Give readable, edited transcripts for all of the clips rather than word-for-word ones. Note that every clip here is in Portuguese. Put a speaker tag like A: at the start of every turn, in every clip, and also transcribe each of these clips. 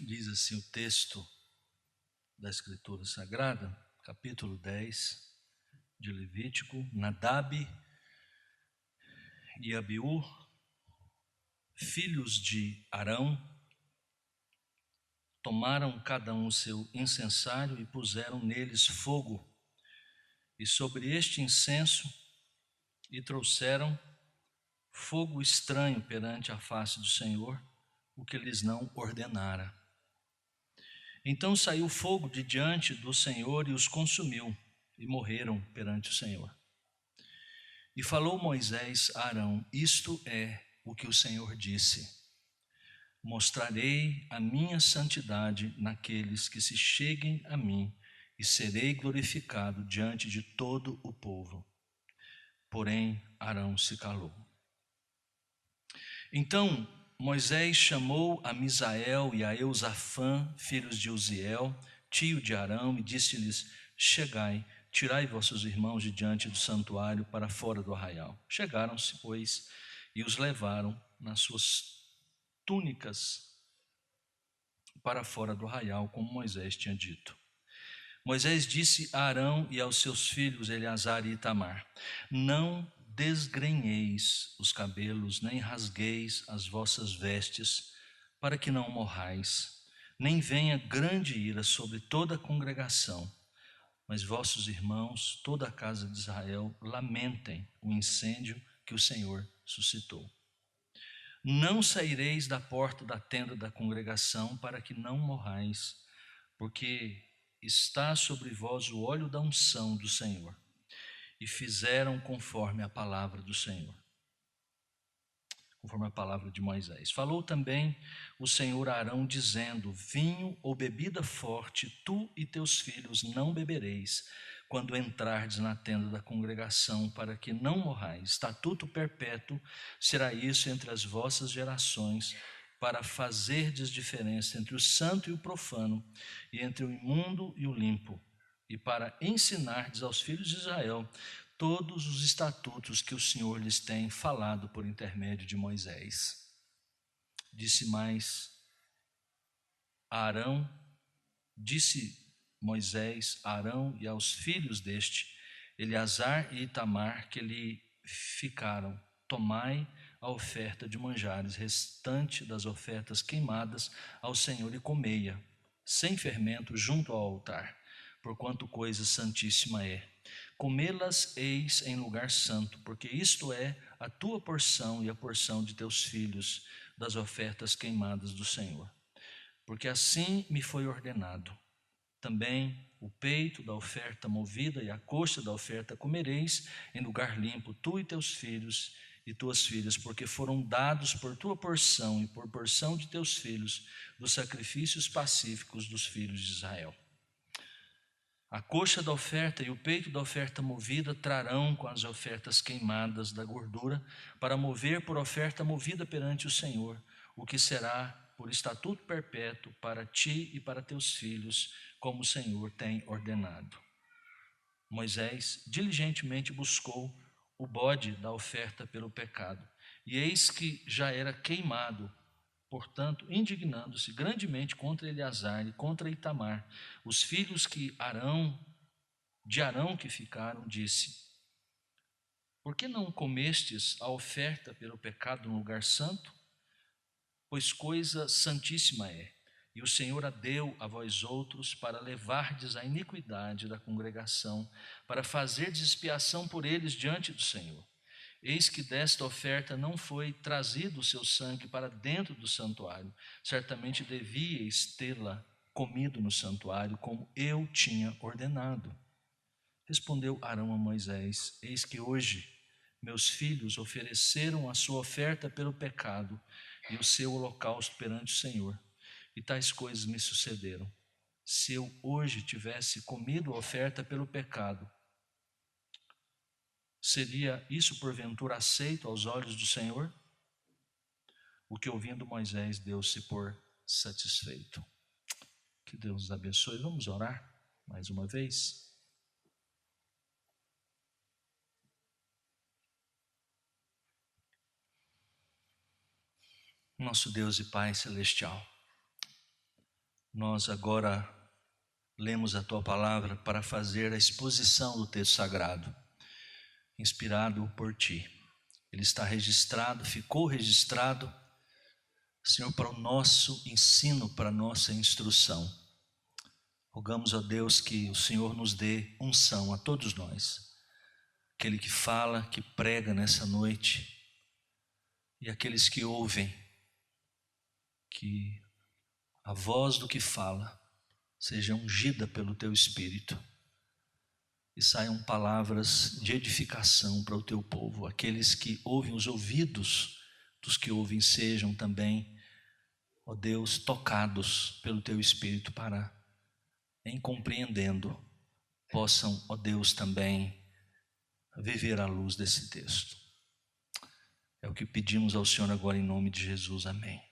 A: Diz assim o texto da Escritura Sagrada, capítulo 10 de Levítico: Nadab e Abiú, filhos de Arão, tomaram cada um seu incensário e puseram neles fogo, e sobre este incenso e trouxeram fogo estranho perante a face do Senhor, o que lhes não ordenara. Então saiu fogo de diante do Senhor e os consumiu, e morreram perante o Senhor. E falou Moisés a Arão: isto é o que o Senhor disse: mostrarei a minha santidade naqueles que se cheguem a mim, e serei glorificado diante de todo o povo. Porém, Arão se calou. Então Moisés chamou a Misael e a Eusafã, filhos de Uziel, tio de Arão, e disse-lhes: chegai, tirai vossos irmãos de diante do santuário para fora do arraial. Chegaram-se, pois, e os levaram nas suas túnicas para fora do arraial, como Moisés tinha dito. Moisés disse a Arão e aos seus filhos Eleazar e Itamar: não desgrenheis os cabelos, nem rasgueis as vossas vestes, para que não morrais, nem venha grande ira sobre toda a congregação. Mas vossos irmãos, toda a casa de Israel, lamentem o incêndio que o Senhor suscitou. Não saireis da porta da tenda da congregação, para que não morrais, porque está sobre vós o óleo da unção do Senhor. E fizeram conforme a palavra do Senhor, conforme a palavra de Moisés. Falou também o Senhor a Arão, dizendo: vinho ou bebida forte, tu e teus filhos não bebereis, quando entrardes na tenda da congregação, para que não morrais. Estatuto perpétuo será isso entre as vossas gerações, para fazerdes diferença entre o santo e o profano, e entre o imundo e o limpo, e para ensinardes aos filhos de Israel todos os estatutos que o Senhor lhes tem falado por intermédio de Moisés. Disse mais a Arão, disse Moisés a Arão e aos filhos deste, Eleazar e Itamar, que lhe ficaram: tomai a oferta de manjares restante das ofertas queimadas ao Senhor e comei-a, sem fermento, junto ao altar, porquanto coisa santíssima é. Comê-las eis em lugar santo, porque isto é a tua porção e a porção de teus filhos das ofertas queimadas do Senhor. Porque assim me foi ordenado. Também o peito da oferta movida e a coxa da oferta comereis em lugar limpo, tu e teus filhos e tuas filhas, porque foram dados por tua porção e por porção de teus filhos dos sacrifícios pacíficos dos filhos de Israel. A coxa da oferta e o peito da oferta movida trarão com as ofertas queimadas da gordura, para mover por oferta movida perante o Senhor, o que será por estatuto perpétuo para ti e para teus filhos, como o Senhor tem ordenado. Moisés diligentemente buscou o bode da oferta pelo pecado, e eis que já era queimado. Portanto, indignando-se grandemente contra Eleazar e contra Itamar, os filhos de Arão que ficaram, disse: por que não comestes a oferta pelo pecado no lugar santo? Pois coisa santíssima é, e o Senhor a deu a vós outros para levardes a iniquidade da congregação, para fazerdes expiação por eles diante do Senhor. Eis que desta oferta não foi trazido o seu sangue para dentro do santuário. Certamente devíeis tê-la comido no santuário, como eu tinha ordenado. Respondeu Arão a Moisés: eis que hoje meus filhos ofereceram a sua oferta pelo pecado e o seu holocausto perante o Senhor, e tais coisas me sucederam. Se eu hoje tivesse comido a oferta pelo pecado, seria isso porventura aceito aos olhos do Senhor? O que ouvindo Moisés deu-se por satisfeito. Que Deus os abençoe. Vamos orar mais uma vez. Nosso Deus e Pai celestial, Nós agora lemos a Tua palavra para fazer a exposição do texto sagrado, inspirado por Ti. Ele está registrado, ficou registrado, Senhor, para o nosso ensino, para a nossa instrução. Rogamos a Deus que o Senhor nos dê unção a todos nós, aquele que fala, que prega nessa noite, e aqueles que ouvem, que a voz do que fala seja ungida pelo Teu Espírito e saiam palavras de edificação para o Teu povo. Aqueles que ouvem, os ouvidos dos que ouvem sejam também, ó Deus, tocados pelo Teu Espírito para, em compreendendo, possam, ó Deus, também viver à luz desse texto. É o que pedimos ao Senhor agora em nome de Jesus. Amém.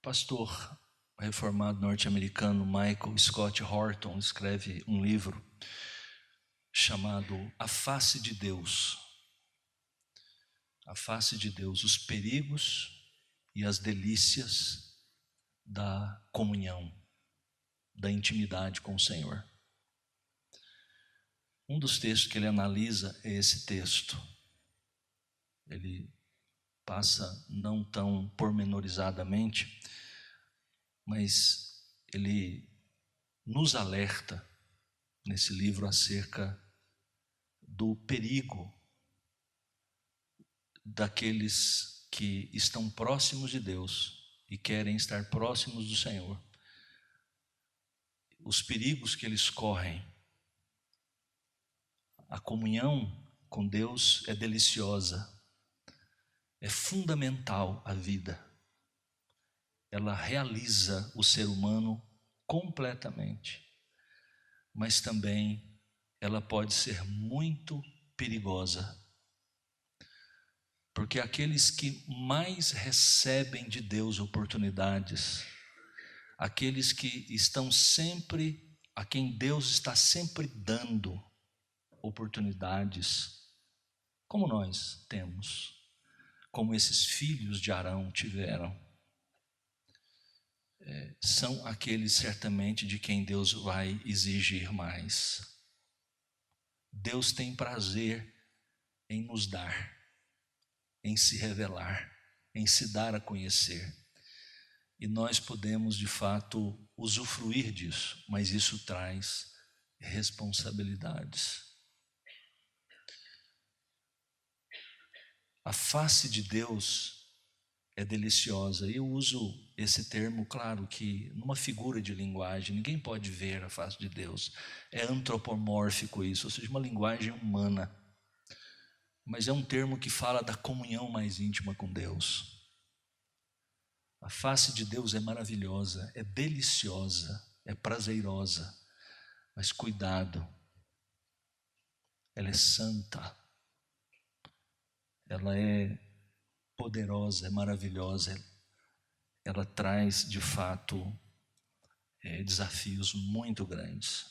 A: Pastor reformado norte-americano Michael Scott Horton escreve um livro chamado A Face de Deus. A Face de Deus, os perigos e as delícias da comunhão, da intimidade com o Senhor. Um dos textos que ele analisa é esse texto. Ele passa não tão pormenorizadamente, mas ele nos alerta nesse livro acerca do perigo daqueles que estão próximos de Deus e querem estar próximos do Senhor. Os perigos que eles correm. A comunhão com Deus é deliciosa, é fundamental à vida. Ela realiza o ser humano completamente, mas também ela pode ser muito perigosa, porque aqueles que mais recebem de Deus oportunidades, aqueles que estão sempre, a quem Deus está sempre dando oportunidades, como nós temos, como esses filhos de Arão tiveram, são aqueles certamente de quem Deus vai exigir mais. Deus tem prazer em nos dar, em se revelar, em se dar a conhecer. E nós podemos de fato usufruir disso, mas isso traz responsabilidades. A face de Deus é deliciosa. Eu uso esse termo, claro que numa figura de linguagem, ninguém pode ver a face de Deus. É antropomórfico isso, ou seja, uma linguagem humana. Mas é um termo que fala da comunhão mais íntima com Deus. A face de Deus é maravilhosa, é deliciosa, é prazerosa. Mas cuidado, ela é santa, ela é poderosa, é maravilhosa, ela traz de fato desafios muito grandes.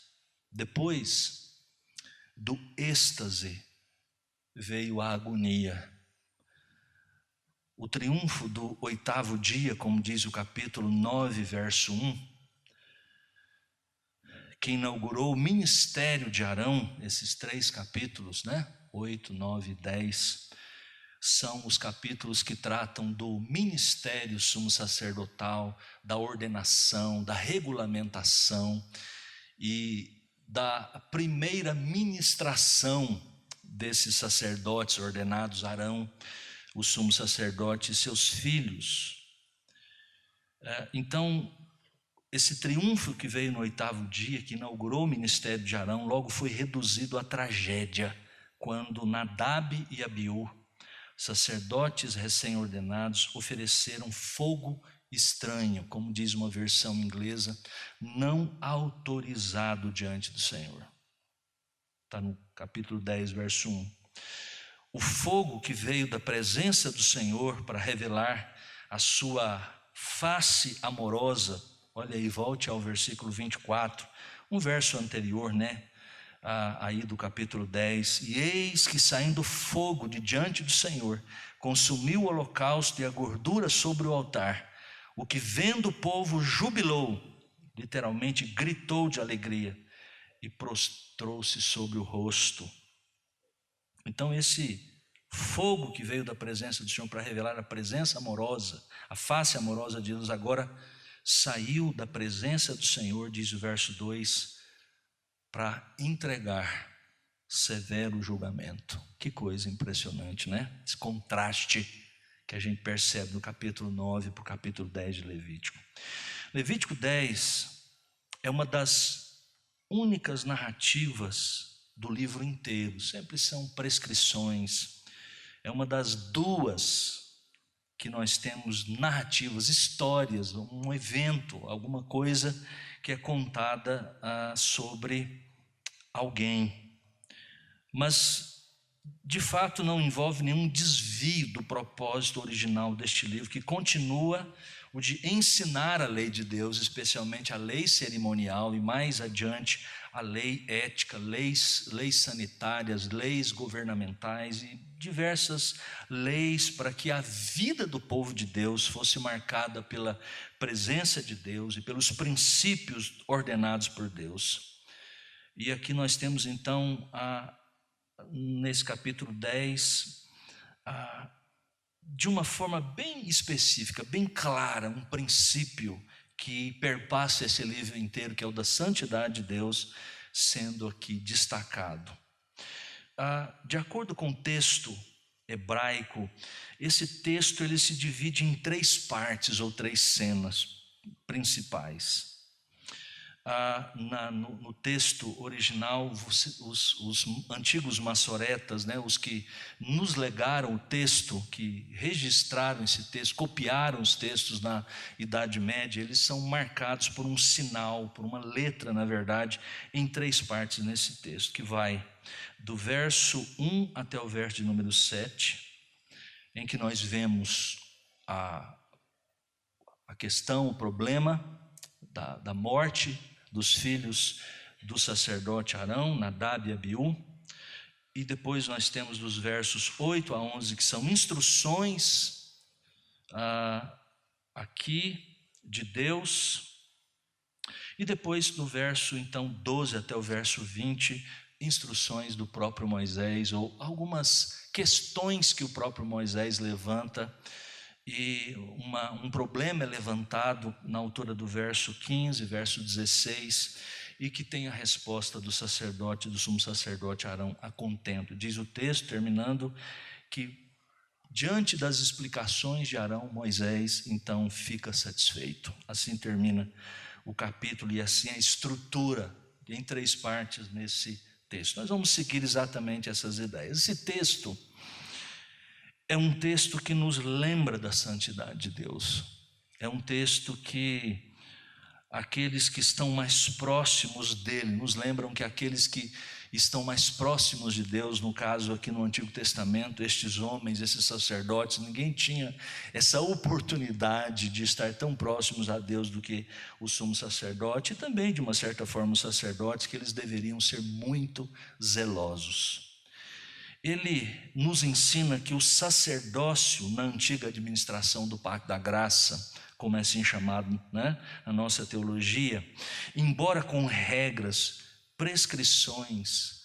A: Depois do êxtase veio a agonia. O triunfo do 8º dia, como diz o capítulo 9, verso 1, que inaugurou o ministério de Arão, esses 3 capítulos, 8, 9 e 10, são os capítulos que tratam do ministério sumo sacerdotal, da ordenação, da regulamentação e da primeira ministração desses sacerdotes ordenados, Arão, o sumo sacerdote e seus filhos. Então, esse triunfo que veio no 8º dia, que inaugurou o ministério de Arão, logo foi reduzido à tragédia, quando Nadab e Abiú, sacerdotes recém-ordenados, ofereceram fogo estranho, como diz uma versão inglesa, não autorizado diante do Senhor. Está no capítulo 10, verso 1. O fogo que veio da presença do Senhor para revelar a sua face amorosa. Olha aí, volte ao versículo 24, um verso anterior, aí do capítulo 10, e eis que saindo fogo de diante do Senhor, consumiu o holocausto e a gordura sobre o altar, o que vendo o povo jubilou, literalmente gritou de alegria, e prostrou-se sobre o rosto. Então esse fogo que veio da presença do Senhor para revelar a presença amorosa, a face amorosa de Deus, agora saiu da presença do Senhor, diz o verso 2, para entregar severo julgamento. Que coisa impressionante, né? Esse contraste que a gente percebe do capítulo 9 para o capítulo 10 de Levítico. Levítico 10 é uma das únicas narrativas do livro inteiro, sempre são prescrições. É uma das duas que nós temos narrativas, histórias, um evento, alguma coisa que é contada sobre alguém. Mas, de fato, não envolve nenhum desvio do propósito original deste livro, que continua o de ensinar a lei de Deus, especialmente a lei cerimonial e mais adiante a lei ética, leis sanitárias, leis governamentais e diversas leis para que a vida do povo de Deus fosse marcada pela presença de Deus e pelos princípios ordenados por Deus. E aqui nós temos então, nesse capítulo 10, de uma forma bem específica, bem clara, um princípio que perpassa esse livro inteiro, que é o da santidade de Deus, sendo aqui destacado. De acordo com o texto hebraico, esse texto ele se divide em 3 partes ou 3 cenas principais. No texto original, os antigos maçoretas, né, os que nos legaram o texto, que registraram esse texto, copiaram os textos na Idade Média, eles são marcados por um sinal, por uma letra, na verdade, em 3 partes nesse texto, que vai do verso 1 até o verso de número 7, em que nós vemos a questão, o problema da morte dos filhos do sacerdote Arão, Nadab e Abiú, e depois nós temos dos versos 8 a 11, que são instruções aqui de Deus, e depois do verso então 12 até o verso 20, instruções do próprio Moisés, ou algumas questões que o próprio Moisés levanta, e um problema é levantado na altura do verso 15, verso 16, e que tem a resposta do sacerdote, do sumo sacerdote Arão a contento. Diz o texto, terminando, que diante das explicações de Arão, Moisés então fica satisfeito. Assim termina o capítulo e assim a estrutura em 3 partes nesse texto. Nós vamos seguir exatamente essas ideias. Esse texto é um texto que nos lembra da santidade de Deus. É um texto que aqueles que estão mais próximos dele, nos lembram que aqueles que estão mais próximos de Deus, no caso aqui no Antigo Testamento, estes homens, esses sacerdotes, ninguém tinha essa oportunidade de estar tão próximos a Deus do que o sumo sacerdote, e também de uma certa forma os sacerdotes, que eles deveriam ser muito zelosos. Ele nos ensina que o sacerdócio na antiga administração do Pacto da Graça, como é assim chamado, né, na nossa teologia, embora com regras, prescrições,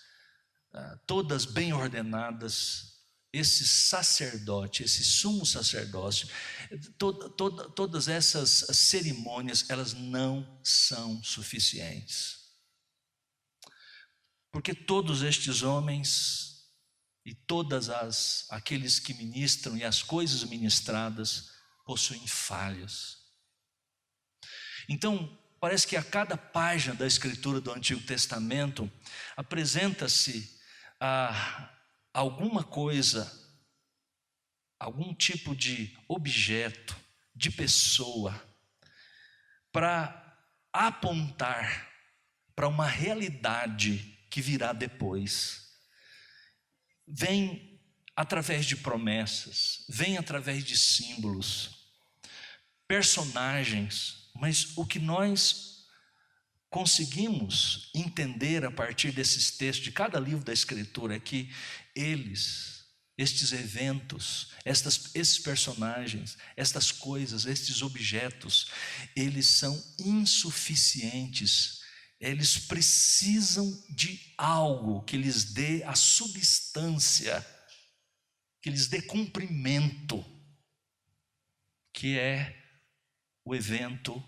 A: todas bem ordenadas, esse sacerdote, esse sumo sacerdócio, todas essas cerimônias, elas não são suficientes. Porque todos estes homens e aqueles que ministram e as coisas ministradas possuem falhas. Então, parece que a cada página da escritura do Antigo Testamento apresenta-se alguma coisa, algum tipo de objeto, de pessoa, para apontar para uma realidade que virá depois. Vem através de promessas, vem através de símbolos, personagens, mas o que nós conseguimos entender a partir desses textos de cada livro da Escritura que estes eventos, esses personagens, estas coisas, estes objetos, eles são insuficientes. Eles precisam de algo que lhes dê a substância, que lhes dê cumprimento, que é o evento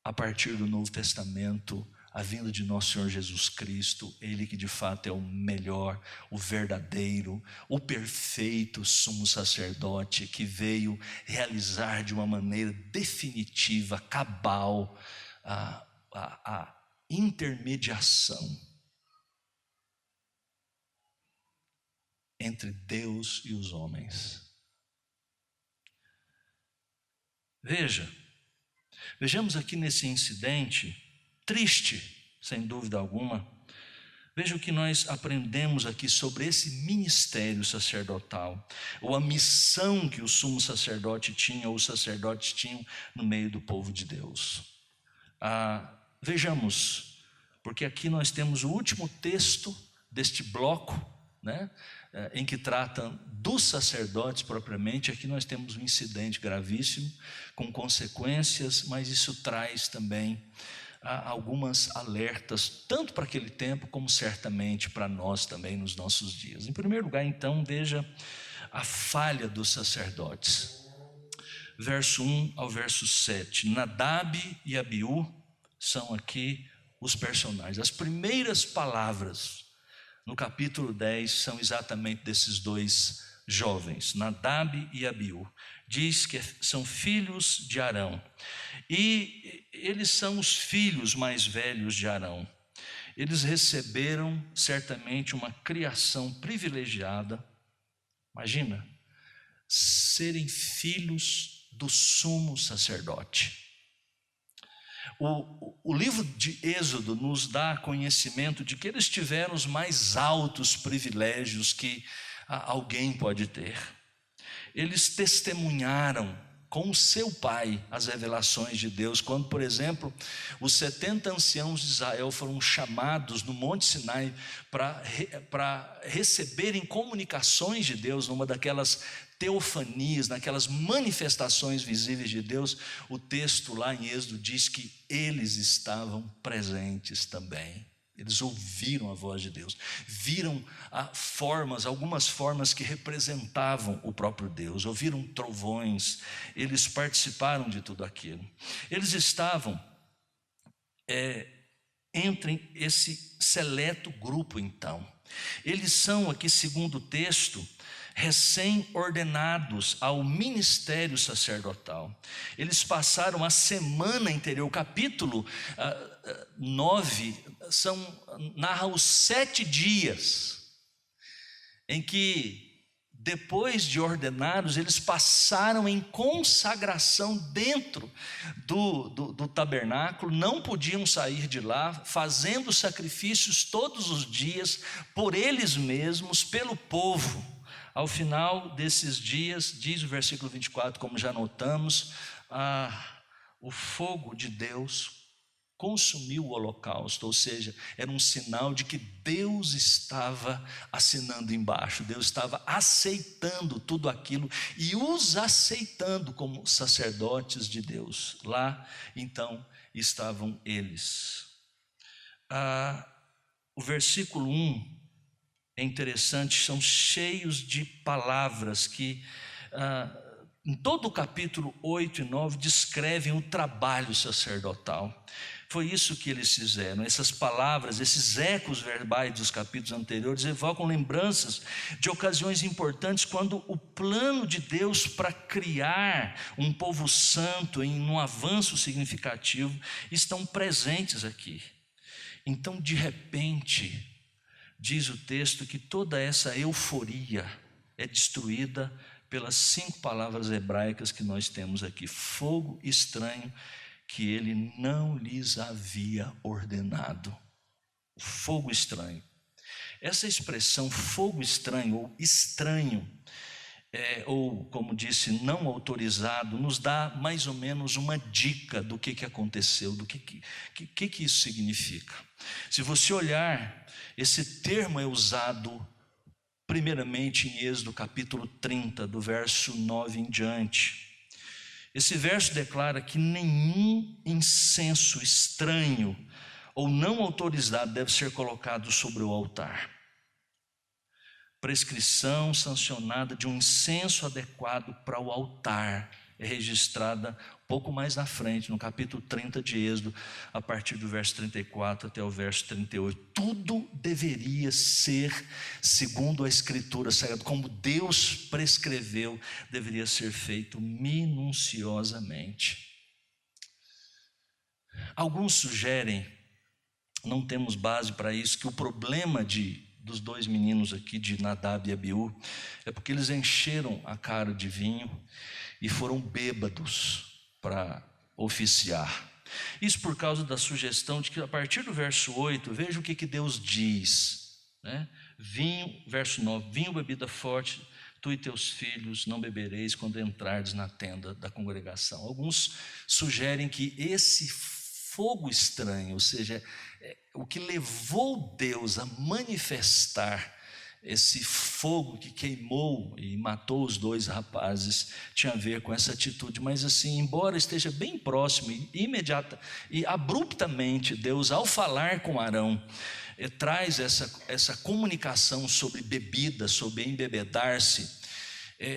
A: a partir do Novo Testamento, a vinda de nosso Senhor Jesus Cristo, Ele que de fato é o melhor, o verdadeiro, o perfeito sumo sacerdote, que veio realizar de uma maneira definitiva, cabal, a intermediação entre Deus e os homens. Vejamos aqui nesse incidente, triste, sem dúvida alguma, veja o que nós aprendemos aqui sobre esse ministério sacerdotal, ou a missão que o sumo sacerdote tinha, ou os sacerdotes tinham no meio do povo de Deus. Vejamos, porque aqui nós temos o último texto deste bloco, né, em que trata dos sacerdotes propriamente. Aqui nós temos um incidente gravíssimo, com consequências, mas isso traz também algumas alertas, tanto para aquele tempo, como certamente para nós também nos nossos dias. Em primeiro lugar, então, veja a falha dos sacerdotes. Verso 1 ao verso 7, Nadab e Abiú são aqui os personagens. As primeiras palavras no capítulo 10 são exatamente desses dois jovens, Nadab e Abiú. Diz que são filhos de Arão, e eles são os filhos mais velhos de Arão. Eles receberam certamente uma criação privilegiada. Imagina, serem filhos do sumo sacerdote. O livro de Êxodo nos dá conhecimento de que eles tiveram os mais altos privilégios que alguém pode ter. Eles testemunharam com o seu pai as revelações de Deus, quando, por exemplo, os 70 anciãos de Israel foram chamados no Monte Sinai para receberem comunicações de Deus, numa daquelas teofanias, naquelas manifestações visíveis de Deus. O texto lá em Êxodo diz que eles estavam presentes também. Eles ouviram a voz de Deus, viram algumas formas que representavam o próprio Deus, ouviram trovões, eles participaram de tudo aquilo. Eles estavam entre esse seleto grupo, então. Eles são aqui, segundo o texto, recém-ordenados ao ministério sacerdotal. Eles passaram a semana interior. O capítulo 9 narra os 7 dias em que, depois de ordenados, eles passaram em consagração dentro do tabernáculo. Não podiam sair de lá, fazendo sacrifícios todos os dias por eles mesmos, pelo povo. Ao final desses dias, diz o versículo 24, como já notamos, o fogo de Deus consumiu o holocausto, ou seja, era um sinal de que Deus estava assinando embaixo, Deus estava aceitando tudo aquilo e os aceitando como sacerdotes de Deus. Lá, então, estavam eles. O versículo 1 é interessante, são cheios de palavras que, em todo o capítulo 8 e 9, descrevem o trabalho sacerdotal. Foi isso que eles fizeram. Essas palavras, esses ecos verbais dos capítulos anteriores evocam lembranças de ocasiões importantes, quando o plano de Deus para criar um povo santo em um avanço significativo estão presentes aqui. Então, de repente, diz o texto que toda essa euforia é destruída pelas 5 palavras hebraicas que nós temos aqui: fogo estranho que ele não lhes havia ordenado. Fogo estranho. Essa expressão fogo estranho ou estranho ou como disse, não autorizado, nos dá mais ou menos uma dica do que aconteceu, do que isso significa. Se você olhar, esse termo é usado primeiramente em Êxodo capítulo 30, do verso 9 em diante. Esse verso declara que nenhum incenso estranho ou não autorizado deve ser colocado sobre o altar. Prescrição sancionada de um incenso adequado para o altar é registrada um pouco mais na frente, no capítulo 30 de Êxodo, a partir do verso 34 até o verso 38. Tudo deveria ser, segundo a Escritura Sagrada, como Deus prescreveu, deveria ser feito minuciosamente. Alguns sugerem, não temos base para isso, que o problema dos dois meninos aqui, de Nadab e Abiú, é porque eles encheram a cara de vinho e foram bêbados para oficiar. Isso por causa da sugestão de que a partir do verso 8, veja o que Deus diz, né? Vinho, verso 9, vinho, bebida forte, tu e teus filhos não bebereis quando entrardes na tenda da congregação. Alguns sugerem que esse fogo estranho, ou seja, o que levou Deus a manifestar esse fogo que queimou e matou os dois rapazes, tinha a ver com essa atitude. Mas assim, embora esteja bem próximo e imediata e abruptamente, Deus, ao falar com Arão, traz essa comunicação sobre bebida, sobre embebedar-se.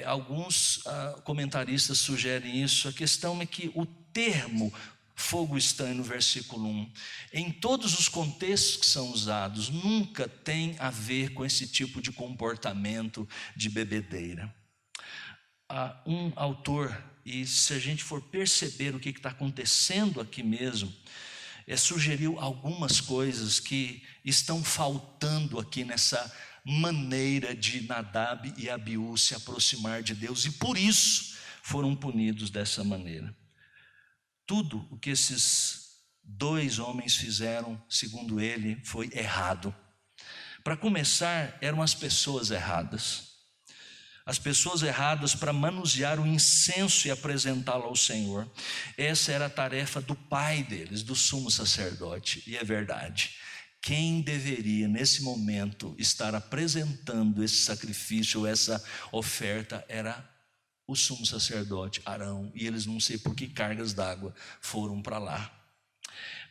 A: Alguns comentaristas sugerem isso. A questão é que o termo fogo estranho no versículo 1, em todos os contextos que são usados, nunca tem a ver com esse tipo de comportamento de bebedeira. Um autor, e se a gente for perceber o que está acontecendo aqui mesmo, sugeriu algumas coisas que estão faltando aqui nessa maneira de Nadab e Abiú se aproximar de Deus, e por isso foram punidos dessa maneira. Tudo o que esses dois homens fizeram, segundo ele, foi errado. Para começar, eram as pessoas erradas. As pessoas erradas para manusear o incenso e apresentá-lo ao Senhor. Essa era a tarefa do pai deles, do sumo sacerdote. E é verdade. Quem deveria, nesse momento, estar apresentando esse sacrifício, essa oferta, era o sumo sacerdote Arão, e eles não sei por que cargas d'água foram para lá.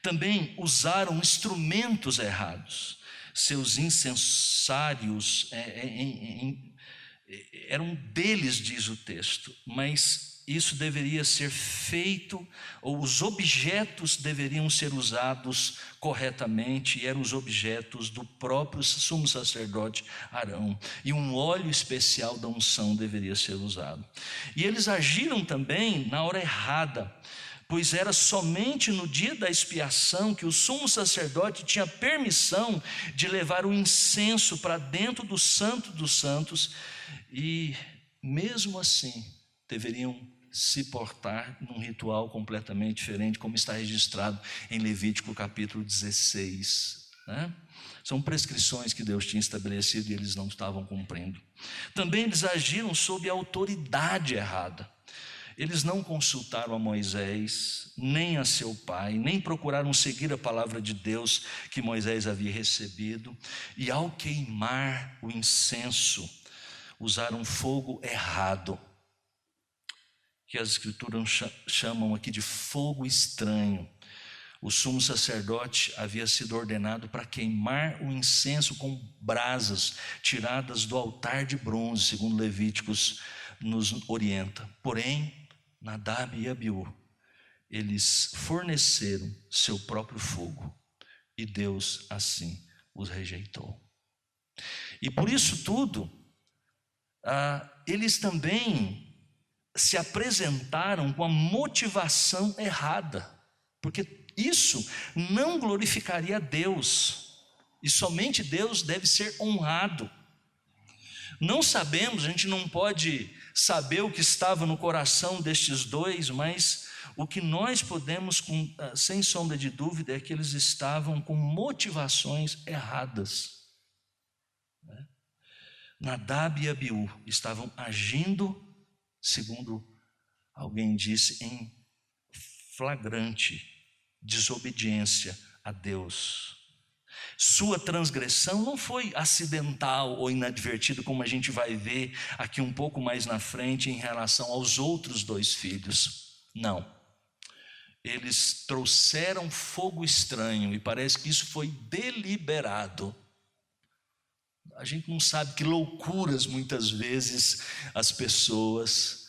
A: Também usaram instrumentos errados. Seus incensários eram deles, diz o texto, mas isso deveria ser feito, ou os objetos deveriam ser usados corretamente, e eram os objetos do próprio sumo sacerdote Arão, e um óleo especial da unção deveria ser usado. E eles agiram também na hora errada, pois era somente no dia da expiação que o sumo sacerdote tinha permissão de levar o incenso para dentro do Santo dos Santos, e mesmo assim deveriam se portar num ritual completamente diferente, como está registrado em Levítico capítulo 16, né? São prescrições que Deus tinha estabelecido e eles não estavam cumprindo. Também eles agiram sob a autoridade errada. Eles não consultaram a Moisés, nem a seu pai, nem procuraram seguir a palavra de Deus que Moisés havia recebido, e ao queimar o incenso, usaram fogo errado, que as escrituras chamam aqui de fogo estranho. O sumo sacerdote havia sido ordenado para queimar o incenso com brasas tiradas do altar de bronze, segundo Levíticos nos orienta. Porém, Nadab e Abiú, eles forneceram seu próprio fogo, e Deus assim os rejeitou. E por isso tudo, eles também se apresentaram com a motivação errada, porque isso não glorificaria a Deus, e somente Deus deve ser honrado. Não sabemos, a gente não pode saber o que estava no coração destes dois, mas o que nós podemos, sem sombra de dúvida, é que eles estavam com motivações erradas, né? Nadab e Abiú estavam agindo, segundo alguém disse, em flagrante desobediência a Deus. Sua transgressão não foi acidental ou inadvertida, como a gente vai ver aqui um pouco mais na frente em relação aos outros dois filhos. Não. Eles trouxeram fogo estranho e parece que isso foi deliberado. A gente não sabe que loucuras muitas vezes as pessoas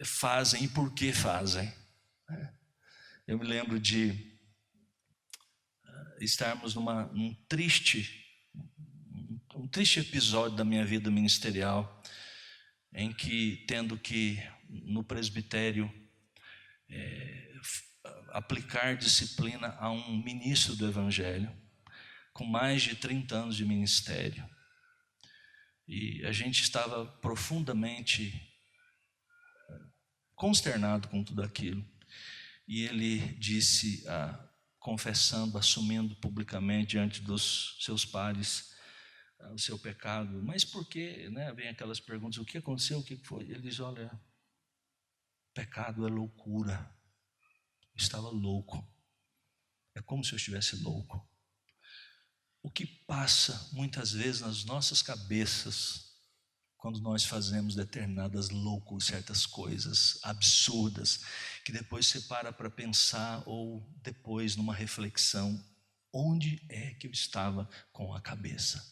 A: fazem e por que fazem. Eu me lembro de estarmos num triste episódio da minha vida ministerial, em que, tendo que, no presbitério, aplicar disciplina a um ministro do Evangelho, com mais de 30 anos de ministério. E a gente estava profundamente consternado com tudo aquilo. E ele disse, confessando, assumindo publicamente diante dos seus pares o seu pecado. Mas por quê? Vem aquelas perguntas, o que aconteceu, o que foi? Ele diz, olha, pecado é loucura. Eu estava louco. É como se eu estivesse louco. O que passa muitas vezes nas nossas cabeças quando nós fazemos determinadas loucuras, certas coisas absurdas, que depois você para pensar, ou depois numa reflexão, onde é que eu estava com a cabeça?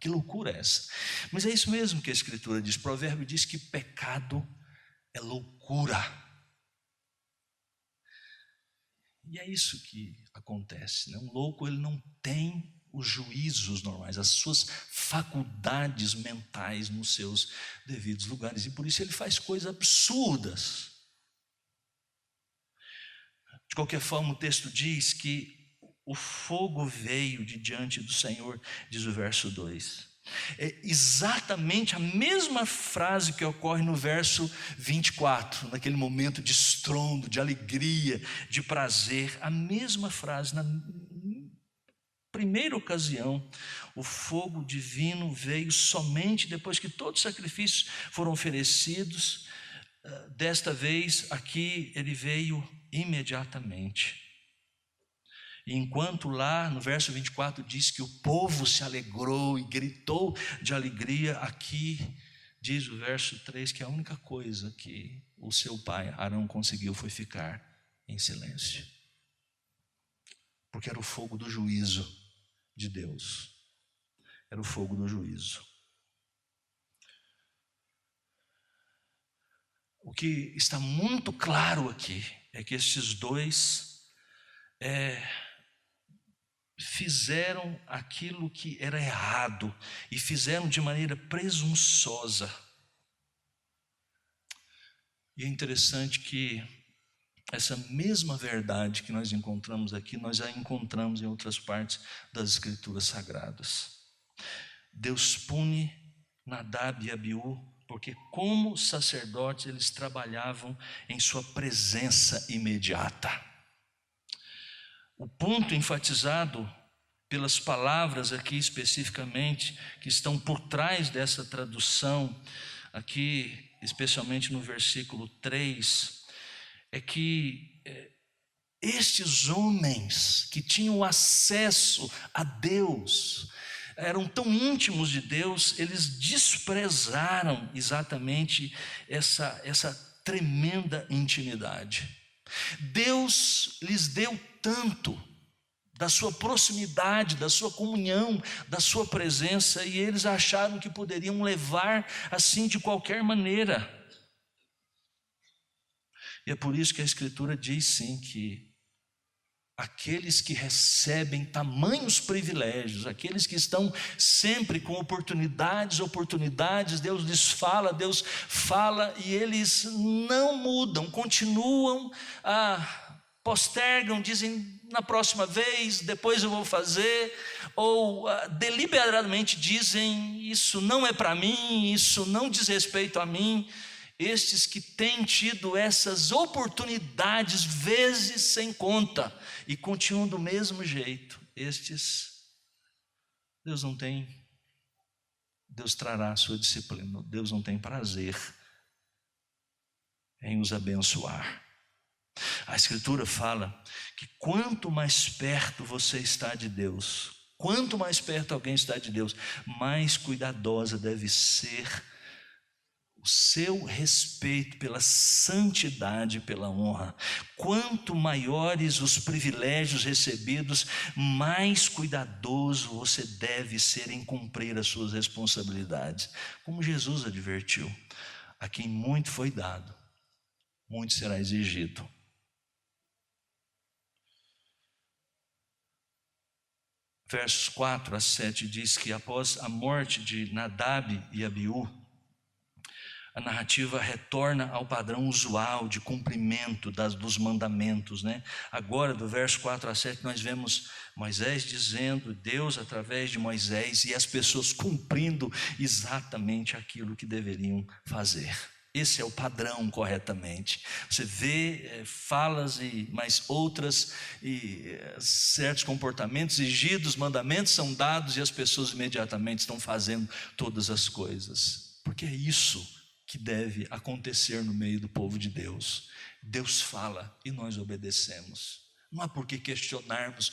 A: Que loucura é essa? Mas é isso mesmo que a Escritura diz. O provérbio diz que pecado é loucura. E é isso que acontece, Um louco, ele não tem os juízos normais, as suas faculdades mentais nos seus devidos lugares, e por isso ele faz coisas absurdas. De qualquer forma, o texto diz que o fogo veio de diante do Senhor, diz o verso 2. É exatamente a mesma frase que ocorre no verso 24, naquele momento de estrondo, de alegria, de prazer. A mesma frase, na primeira ocasião, o fogo divino veio somente depois que todos os sacrifícios foram oferecidos. Desta vez, aqui, ele veio imediatamente. E enquanto lá no verso 24 diz que o povo se alegrou e gritou de alegria, aqui diz o verso 3 que a única coisa que o seu pai Arão conseguiu foi ficar em silêncio. Porque era o fogo do juízo de Deus. Era o fogo do juízo. O que está muito claro aqui é que estes dois fizeram aquilo que era errado e fizeram de maneira presunçosa. E é interessante que essa mesma verdade que nós encontramos aqui, nós a encontramos em outras partes das Escrituras Sagradas. Deus pune Nadab e Abiú, porque como sacerdotes eles trabalhavam em sua presença imediata. O ponto enfatizado pelas palavras aqui especificamente, que estão por trás dessa tradução, aqui especialmente no versículo 3, é que estes homens que tinham acesso a Deus, eram tão íntimos de Deus, eles desprezaram exatamente essa tremenda intimidade. Deus lhes deu tanto da sua proximidade, da sua comunhão, da sua presença, e eles acharam que poderiam levar assim de qualquer maneira. E é por isso que a Escritura diz sim que aqueles que recebem tamanhos privilégios, aqueles que estão sempre com oportunidades, Deus lhes fala, Deus fala e eles não mudam, continuam postergam, dizem na próxima vez, depois eu vou fazer, ou deliberadamente dizem isso não é para mim, isso não diz respeito a mim. Estes que têm tido essas oportunidades vezes sem conta e continuam do mesmo jeito, estes Deus não tem Deus trará a sua disciplina. Deus não tem prazer em os abençoar. A Escritura fala que quanto mais perto você está de Deus, quanto mais perto alguém está de Deus, mais cuidadosa deve ser o seu respeito pela santidade, pela honra. Quanto maiores os privilégios recebidos, mais cuidadoso você deve ser em cumprir as suas responsabilidades. Como Jesus advertiu: a quem muito foi dado, muito será exigido. Versos 4 a 7 diz que após a morte de Nadab e Abiú, a narrativa retorna ao padrão usual de cumprimento dos mandamentos, né? Agora, do verso 4 a 7, nós vemos Moisés dizendo, Deus através de Moisés, e as pessoas cumprindo exatamente aquilo que deveriam fazer. Esse é o padrão corretamente. Você vê falas, mas outras, certos comportamentos exigidos, mandamentos são dados e as pessoas imediatamente estão fazendo todas as coisas. Porque é isso que deve acontecer no meio do povo de Deus. Deus fala e nós obedecemos. Não há por que questionarmos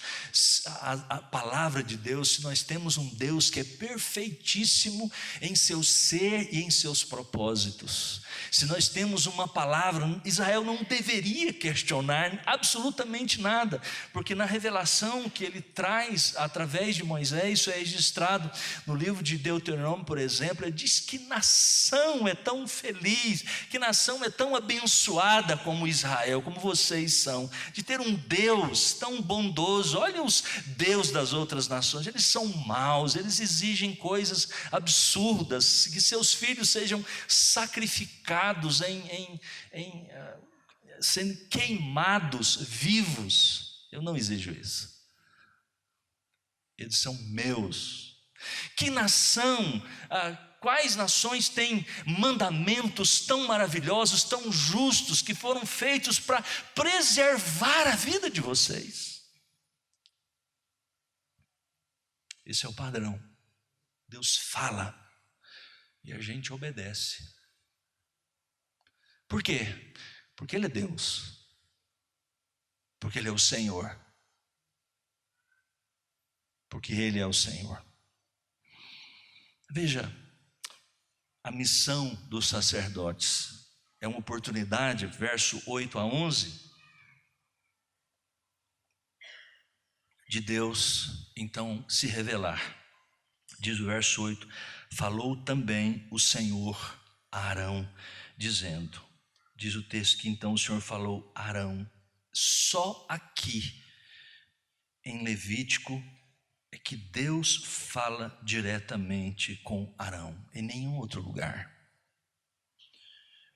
A: a palavra de Deus, se nós temos um Deus que é perfeitíssimo em seu ser e em seus propósitos. Se nós temos uma palavra, Israel não deveria questionar absolutamente nada, porque na revelação que ele traz através de Moisés, isso é registrado no livro de Deuteronômio, por exemplo, ele diz que nação é tão feliz, que nação é tão abençoada como Israel, como vocês são, de ter um Deus tão bondoso. Olha os deuses das outras nações, eles são maus, eles exigem coisas absurdas, que seus filhos sejam sacrificados sendo queimados vivos. Eu não exijo isso. Eles são meus. Que nação, quais nações têm mandamentos tão maravilhosos, tão justos, que foram feitos para preservar a vida de vocês? Esse é o padrão. Deus fala e a gente obedece. Por quê? Porque Ele é Deus, porque Ele é o Senhor, porque Ele é o Senhor. Veja, a missão dos sacerdotes é uma oportunidade, verso 8 a 11, de Deus então se revelar. Diz o verso 8: falou também o Senhor a Arão, dizendo, diz o texto que então o Senhor falou a Arão. Só aqui em Levítico é que Deus fala diretamente com Arão, em nenhum outro lugar.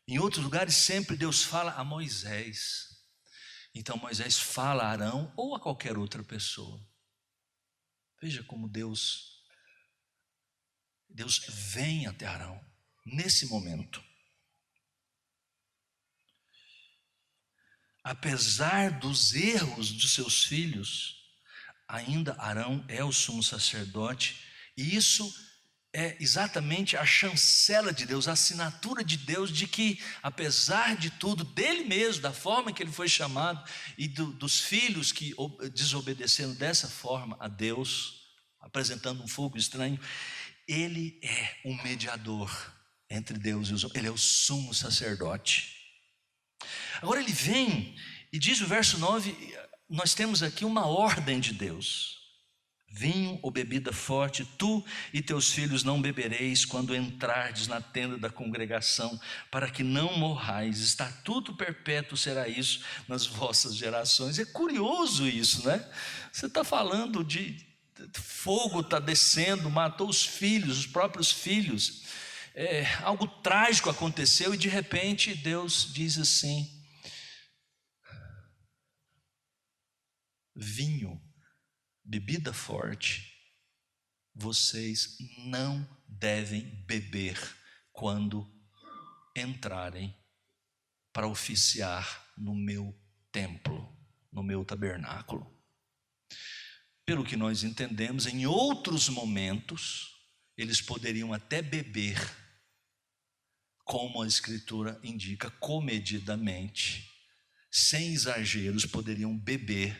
A: Em outros lugares sempre Deus fala a Moisés. Então Moisés fala a Arão ou a qualquer outra pessoa. Veja como Deus vem até Arão nesse momento. Apesar dos erros de seus filhos, ainda Arão é o sumo sacerdote, e isso é exatamente a chancela de Deus, a assinatura de Deus, de que apesar de tudo, dele mesmo, da forma que ele foi chamado, e dos filhos que desobedeceram dessa forma a Deus, apresentando um fogo estranho, ele é o mediador entre Deus e os homens, ele é o sumo sacerdote. Agora ele vem e diz o verso 9, nós temos aqui uma ordem de Deus: vinho ou bebida forte, tu e teus filhos não bebereis quando entrardes na tenda da congregação, para que não morrais. Estatuto perpétuo será isso nas vossas gerações. É curioso isso, né? Você está falando de fogo está descendo, matou os filhos, os próprios filhos. Algo trágico aconteceu e de repente Deus diz assim: vinho, bebida forte, vocês não devem beber quando entrarem para oficiar no meu templo, no meu tabernáculo. Pelo que nós entendemos, em outros momentos, eles poderiam até beber, como a Escritura indica, comedidamente, sem exageros, poderiam beber.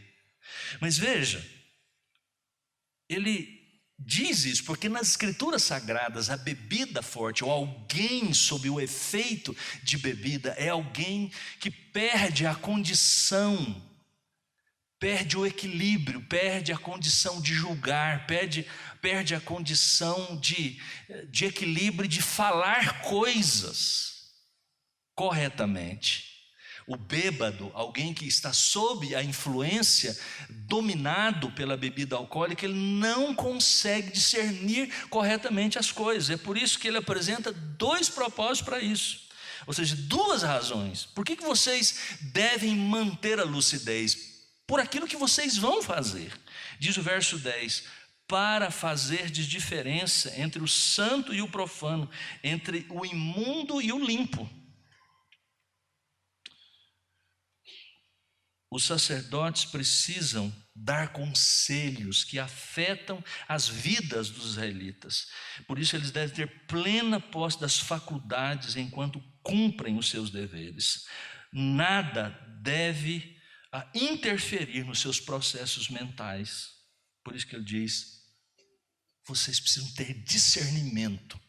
A: Mas veja, ele diz isso porque nas Escrituras Sagradas a bebida forte, ou alguém sob o efeito de bebida, é alguém que perde a condição, perde o equilíbrio, perde a condição de julgar, perde a condição de equilíbrio, de falar coisas corretamente. O bêbado, alguém que está sob a influência, dominado pela bebida alcoólica, ele não consegue discernir corretamente as coisas. É por isso que ele apresenta dois propósitos para isso. Ou seja, duas razões. Por que vocês devem manter a lucidez? Por aquilo que vocês vão fazer. Diz o verso 10: para fazer de diferença entre o santo e o profano, entre o imundo e o limpo. Os sacerdotes precisam dar conselhos que afetam as vidas dos israelitas. Por isso eles devem ter plena posse das faculdades enquanto cumprem os seus deveres. Nada deve interferir nos seus processos mentais. Por isso que ele diz: vocês precisam ter discernimento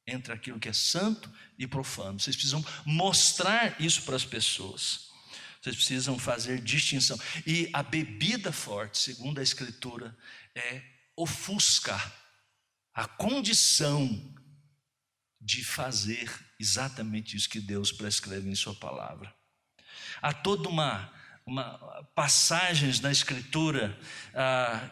A: entre aquilo que é santo e profano. Vocês precisam mostrar isso para as pessoas. Vocês precisam fazer distinção. E a bebida forte, segundo a Escritura, ofusca a condição de fazer exatamente isso que Deus prescreve em sua palavra. Há toda uma passagens na Escritura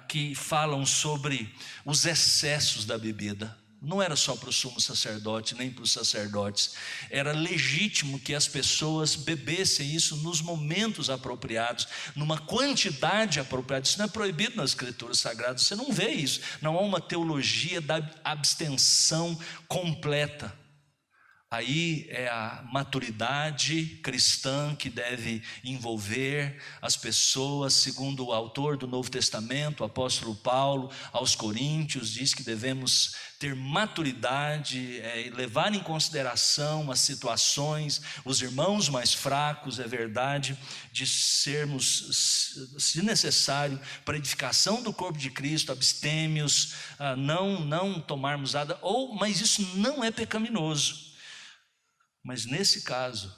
A: que falam sobre os excessos da bebida. Não era só para o sumo sacerdote, nem para os sacerdotes. Era legítimo que as pessoas bebessem isso nos momentos apropriados, numa quantidade apropriada. Isso não é proibido nas Escrituras Sagradas, você não vê isso. Não há uma teologia da abstenção completa. Aí é a maturidade cristã que deve envolver as pessoas, segundo o autor do Novo Testamento, o apóstolo Paulo, aos Coríntios, diz que devemos ter maturidade, e levar em consideração as situações, os irmãos mais fracos, é verdade, de sermos, se necessário, para edificação do corpo de Cristo, abstêmios, não tomarmos nada, mas isso não é pecaminoso. Mas nesse caso,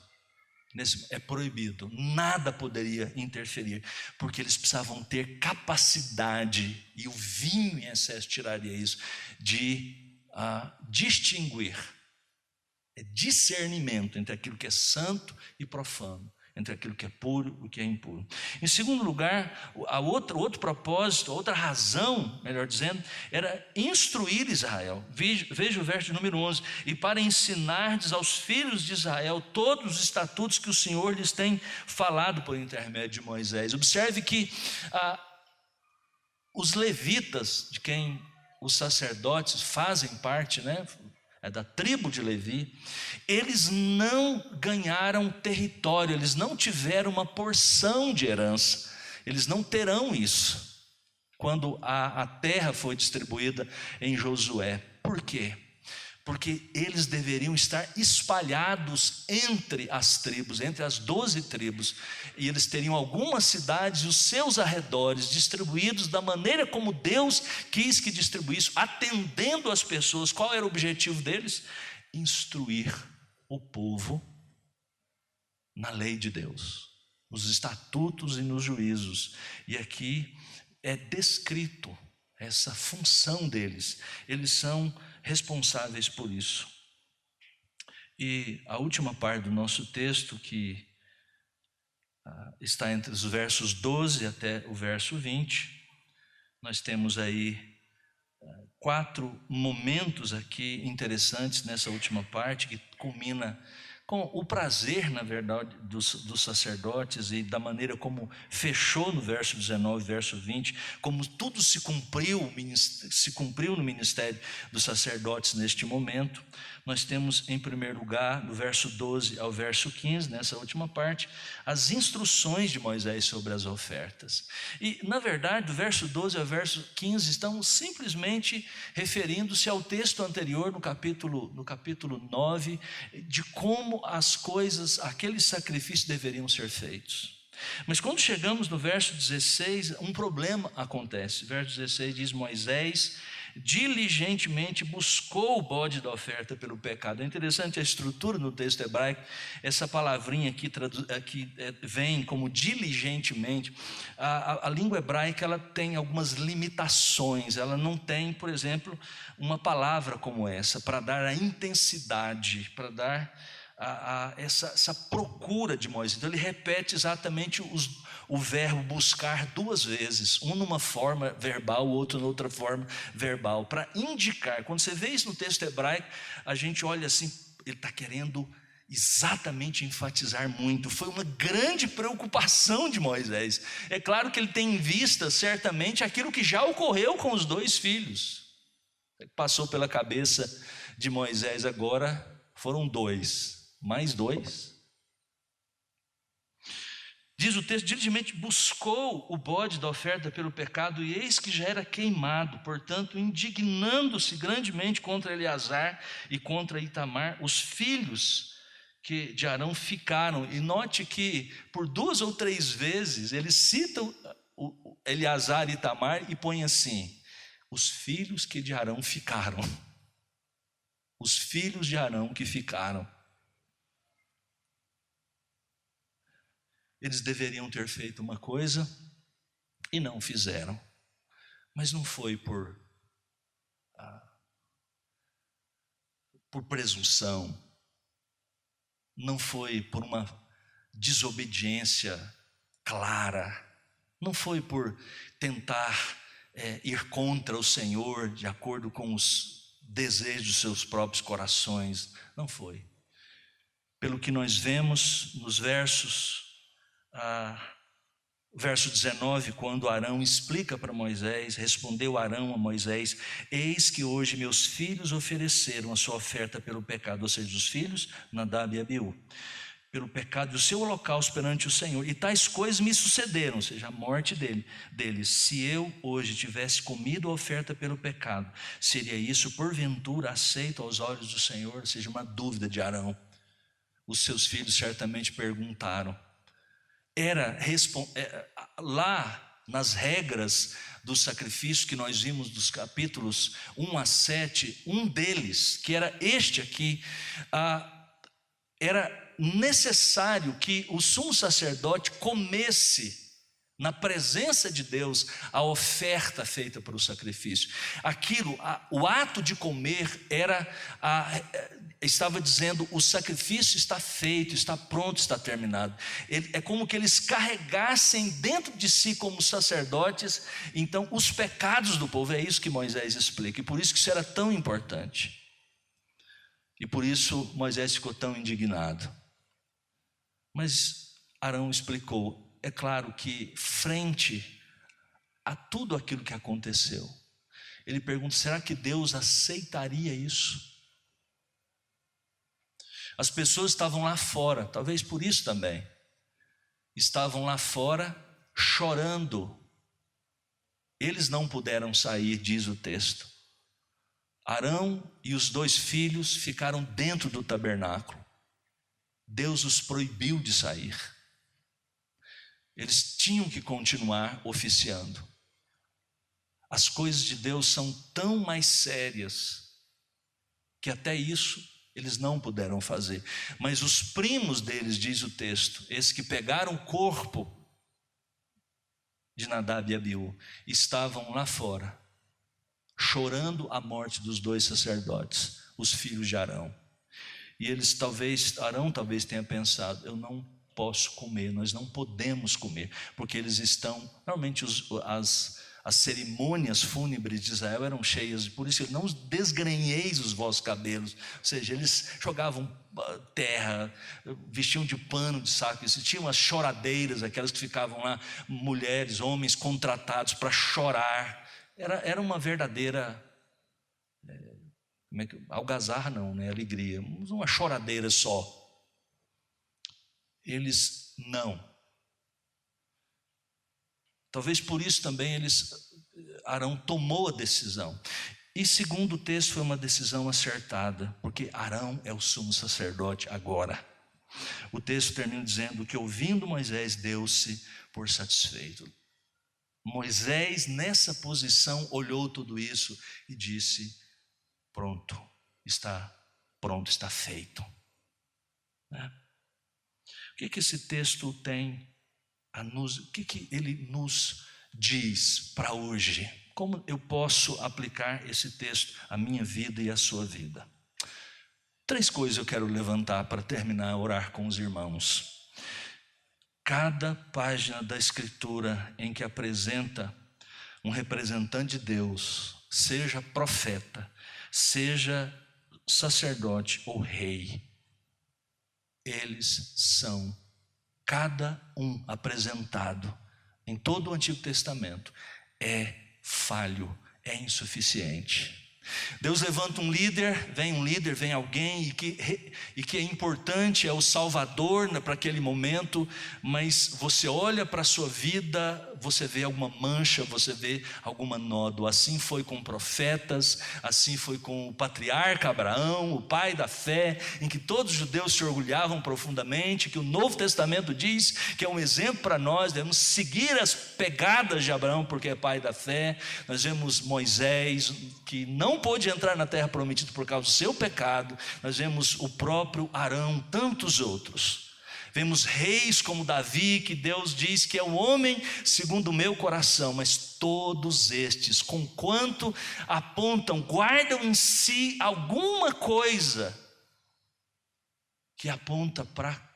A: é proibido, nada poderia interferir, porque eles precisavam ter capacidade, e o vinho em excesso tiraria isso, de distinguir, discernimento entre aquilo que é santo e profano, entre aquilo que é puro e o que é impuro. Em segundo lugar, outro propósito, outra razão, melhor dizendo, era instruir Israel. Veja o verso número 11: e para ensinardes aos filhos de Israel todos os estatutos que o Senhor lhes tem falado por intermédio de Moisés. Observe que os levitas, de quem os sacerdotes fazem parte, é da tribo de Levi, eles não ganharam território, eles não tiveram uma porção de herança, eles não terão isso quando a terra foi distribuída em Josué. Por quê? Porque eles deveriam estar espalhados entre as tribos, entre as 12 tribos, e eles teriam algumas cidades e os seus arredores distribuídos da maneira como Deus quis que distribuísse, atendendo as pessoas. Qual era o objetivo deles? Instruir o povo na lei de Deus, nos estatutos e nos juízos. E aqui é descrito essa função deles. Eles são responsáveis por isso. E a última parte do nosso texto, que está entre os versos 12 até o verso 20, nós temos aí 4 momentos aqui interessantes nessa última parte, que culmina com o prazer, na verdade, dos sacerdotes e da maneira como fechou no verso 19, verso 20, como tudo se cumpriu no ministério dos sacerdotes neste momento. Nós temos, em primeiro lugar, do verso 12 ao verso 15, nessa última parte, as instruções de Moisés sobre as ofertas. E, na verdade, do verso 12 ao verso 15 estão simplesmente referindo-se ao texto anterior, no capítulo 9, de como as coisas, aqueles sacrifícios deveriam ser feitos. Mas quando chegamos no verso 16, um problema acontece. Verso 16 diz: Moisés diligentemente buscou o bode da oferta pelo pecado. É interessante a estrutura no texto hebraico, essa palavrinha aqui vem como diligentemente. A língua hebraica, ela tem algumas limitações, ela não tem, por exemplo, uma palavra como essa, para dar a intensidade, para dar essa procura de Moisés. Então ele repete exatamente o verbo buscar duas vezes, um numa forma verbal, o outro noutra forma verbal, para indicar. Quando você vê isso no texto hebraico, a gente olha assim, ele está querendo exatamente enfatizar muito. Foi uma grande preocupação de Moisés. É claro que ele tem em vista certamente aquilo que já ocorreu com os dois filhos. Passou pela cabeça de Moisés agora, foram dois. Mais dois. Diz o texto: diligentemente buscou o bode da oferta pelo pecado, e eis que já era queimado. Portanto, indignando-se grandemente contra Eleazar e contra Itamar, os filhos de Arão ficaram. E note que por 2 ou 3 vezes ele cita Eleazar e Itamar e põe assim: os filhos que de Arão ficaram. Os filhos de Arão que ficaram. Eles deveriam ter feito uma coisa e não fizeram. Mas não foi por presunção, não foi por uma desobediência clara, não foi por tentar ir contra o Senhor de acordo com os desejos dos seus próprios corações. Não foi. Pelo que nós vemos nos verso 19, quando Arão explica para Moisés, respondeu Arão a Moisés: eis que hoje meus filhos ofereceram a sua oferta pelo pecado, ou seja, os filhos Nadab e Abiú, pelo pecado do seu holocausto perante o Senhor, e tais coisas me sucederam, ou seja, a morte deles. Se eu hoje tivesse comido a oferta pelo pecado, seria isso porventura aceito aos olhos do Senhor? Ou seja, uma dúvida de Arão. Os seus filhos certamente perguntaram. Lá nas regras do sacrifício que nós vimos dos capítulos 1 a 7, um deles, que era este aqui, era necessário que o sumo sacerdote comesse na presença de Deus a oferta feita para o sacrifício. O ato de comer estava dizendo: o sacrifício está feito, está pronto, está terminado. É como que eles carregassem dentro de si, como sacerdotes, então, os pecados do povo. É isso que Moisés explica, e por isso que isso era tão importante. E por isso Moisés ficou tão indignado. Mas Arão explicou. É claro que, frente a tudo aquilo que aconteceu, ele pergunta: será que Deus aceitaria isso? As pessoas estavam lá fora, talvez por isso também, estavam lá fora chorando. Eles não puderam sair, diz o texto. Arão e os 2 filhos ficaram dentro do tabernáculo. Deus os proibiu de sair. Eles tinham que continuar oficiando. As coisas de Deus são tão mais sérias que até isso eles não puderam fazer. Mas os primos deles, diz o texto, esses que pegaram o corpo de Nadab e Abiú, estavam lá fora, chorando a morte dos 2 sacerdotes, os filhos de Arão. E Arão talvez tenha pensado: eu não posso comer, nós não podemos comer, porque eles estão, normalmente as As cerimônias fúnebres de Israel eram cheias, por isso não desgrenheis os vossos cabelos. Ou seja, eles jogavam terra, vestiam de pano de saco. Existiam as choradeiras, aquelas que ficavam lá, mulheres, homens contratados para chorar. Era uma verdadeira algazarra, não, né? Alegria, uma choradeira só. Eles não. Talvez por isso também Arão tomou a decisão. E segundo o texto, foi uma decisão acertada, porque Arão é o sumo sacerdote agora. O texto termina dizendo que, ouvindo Moisés, deu-se por satisfeito. Moisés, nessa posição, olhou tudo isso e disse: pronto, está feito. Né? O que esse texto tem o que ele nos diz para hoje? Como eu posso aplicar esse texto à minha vida e à sua vida? 3 coisas eu quero levantar para terminar, orar com os irmãos. Cada página da Escritura em que apresenta um representante de Deus, seja profeta, seja sacerdote ou rei, eles são, cada um apresentado em todo o Antigo Testamento, é falho, é insuficiente. Deus levanta um líder, vem alguém e que é importante, é o Salvador para aquele momento, mas você olha para a sua vida, você vê alguma mancha, você vê alguma nódoa. Assim foi com profetas, assim foi com o patriarca Abraão, o pai da fé, em que todos os judeus se orgulhavam profundamente, que o Novo Testamento diz que é um exemplo para nós, devemos seguir as pegadas de Abraão, porque é pai da fé. Nós vemos Moisés, que não pôde entrar na terra prometida por causa do seu pecado. Nós vemos o próprio Arão, tantos outros. Vemos reis como Davi, que Deus diz que é um homem segundo o meu coração, mas todos estes, conquanto apontam, guardam em si alguma coisa que aponta para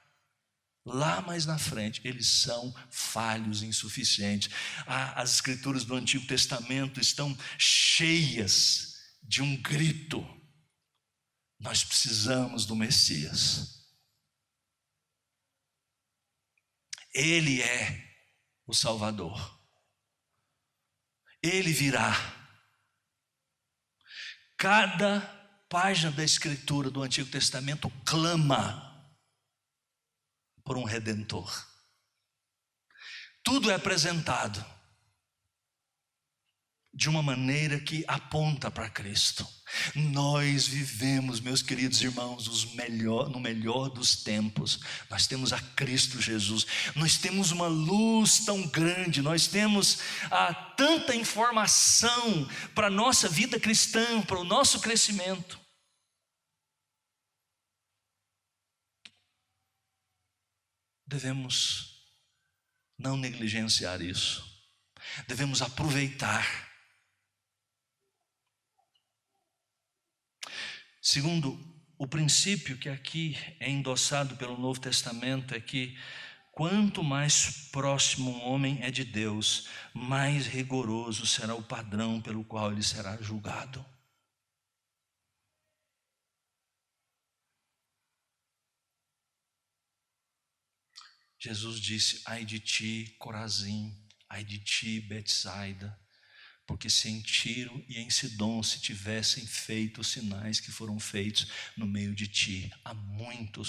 A: lá mais na frente, eles são falhos, insuficientes. As escrituras do Antigo Testamento estão cheias de um grito: nós precisamos do Messias. Ele é o Salvador. Ele virá. Cada página da Escritura do Antigo Testamento clama por um Redentor. Tudo é apresentado de uma maneira que aponta para Cristo. Nós vivemos, meus queridos irmãos, no melhor dos tempos. Nós temos a Cristo Jesus. Nós temos uma luz tão grande. Nós temos tanta informação para a nossa vida cristã, para o nosso crescimento. Devemos não negligenciar isso. Devemos aproveitar. Segundo, o princípio que aqui é endossado pelo Novo Testamento é que quanto mais próximo um homem é de Deus, mais rigoroso será o padrão pelo qual ele será julgado. Jesus disse: ai de ti, Corazim, ai de ti, Betsaida, porque se em Tiro e em Sidom se tivessem feito os sinais que foram feitos no meio de ti, há muito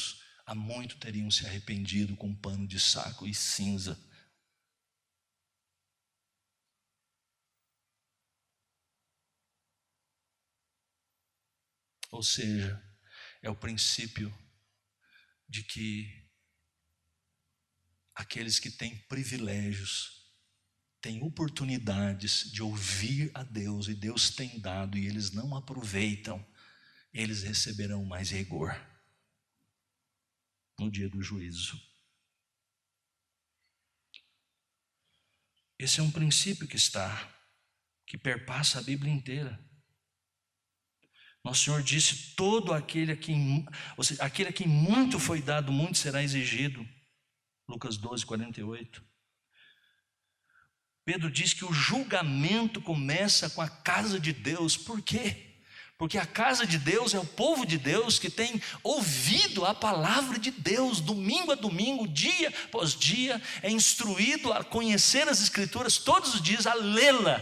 A: teriam se arrependido com pano de saco e cinza. Ou seja, é o princípio de que aqueles que têm privilégios, têm oportunidades de ouvir a Deus, e Deus tem dado, e eles não aproveitam, eles receberão mais rigor no dia do juízo. Esse é um princípio que perpassa a Bíblia inteira. Nosso Senhor disse: todo aquele a quem muito foi dado, muito será exigido. Lucas 12, 48. Pedro diz que o julgamento começa com a casa de Deus. Por quê? Porque a casa de Deus é o povo de Deus que tem ouvido a palavra de Deus, domingo a domingo, dia após dia, é instruído a conhecer as Escrituras todos os dias, a lê-la,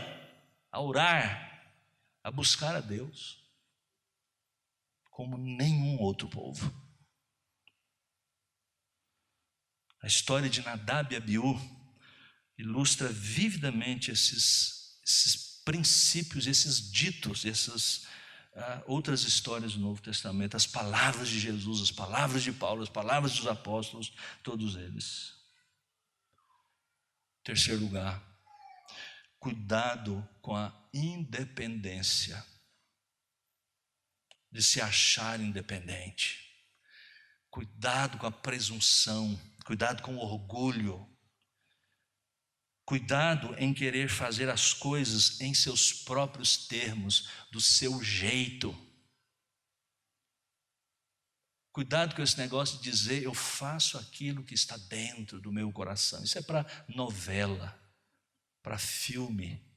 A: a orar, a buscar a Deus, como nenhum outro povo. A história de Nadab e Abiú ilustra vividamente esses princípios, esses ditos, essas outras histórias do Novo Testamento, as palavras de Jesus, as palavras de Paulo, as palavras dos apóstolos, todos eles. Terceiro lugar, cuidado com a independência, de se achar independente. Cuidado com a presunção, cuidado com o orgulho. Cuidado em querer fazer as coisas em seus próprios termos, do seu jeito. Cuidado com esse negócio de dizer, eu faço aquilo que está dentro do meu coração. Isso é para novela, para filme.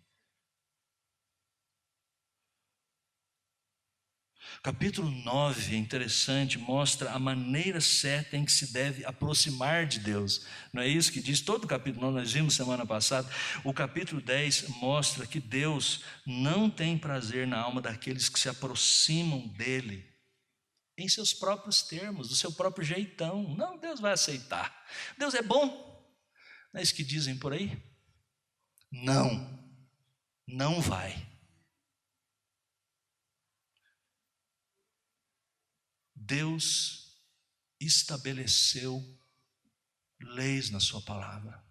A: Capítulo 9 é interessante, mostra a maneira certa em que se deve aproximar de Deus. Não é isso que diz todo o capítulo 9, nós vimos semana passada. O capítulo 10 mostra que Deus não tem prazer na alma daqueles que se aproximam dele em seus próprios termos, do seu próprio jeitão. Não, Deus vai aceitar. Deus é bom. Não é isso que dizem por aí? Não vai. Deus estabeleceu leis na sua palavra.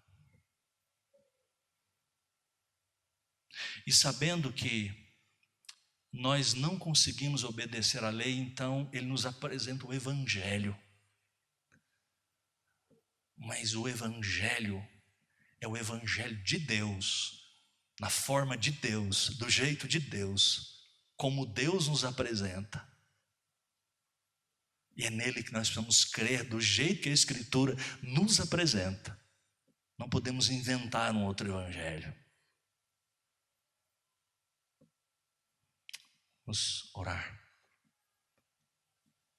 A: E sabendo que nós não conseguimos obedecer à lei, então Ele nos apresenta o Evangelho. Mas o Evangelho é o Evangelho de Deus, na forma de Deus, do jeito de Deus, como Deus nos apresenta. E é nele que nós precisamos crer, do jeito que a Escritura nos apresenta. Não podemos inventar um outro evangelho. Vamos orar.